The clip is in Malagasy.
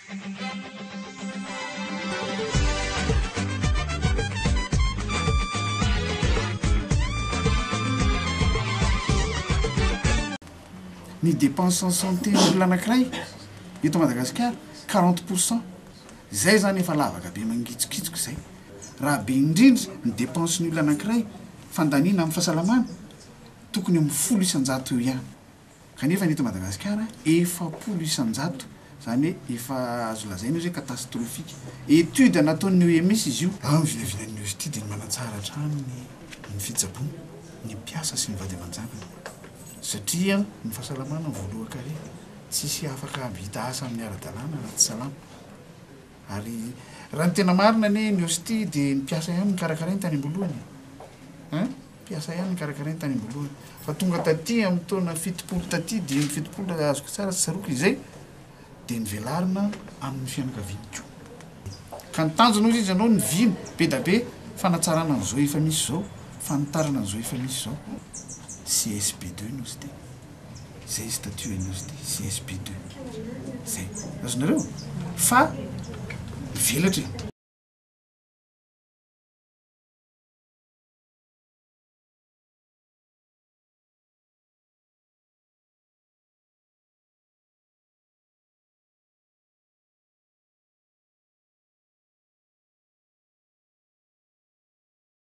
Ny dépense en santé olona anankiray eto Madagasikara 40%. Zay zany efa lavaka be mangitsokitsoko zay. Raha be indrindra ny dépense ny olona anankiray fandaniana amin'ny fahasalamana tokony amin'ny 10 isan-jato eo ihany. Kanefa ny eto Madagasikara 40 isan-jato, zany hoe efa azo lazaina hoe catastrophique. Étude nataon'ny OMS izy io. Vinavina université dia manatsara hatrany ny fitsaboana, ny mpiasa sy ny vady aman-janany. Satria ny fahasalamana voaloha kare tsisy afaka vita asa amin'ny ara-dalàna raha tsy salama. Ary raha ny tena marina ny université dia ny mpiasa ihany ny karakarainy tany am-boalohany. Mpiasa ihany ny karakarainy tany am-boalohany. Fa tonga taty amin'ny taona 70 taty dia ny 70 azoko tsara tsy tsaroako izay dia ny velarina amin'ny fianakaviany koa. Ka ny tanjona izy ianao ny vino be da be fanatsarana an'izao efa misy zao, fanitarana an'izao efa misy zao. CSP2 université. Zay statut université CSP2. Zay. Azonareo? Fa velatra.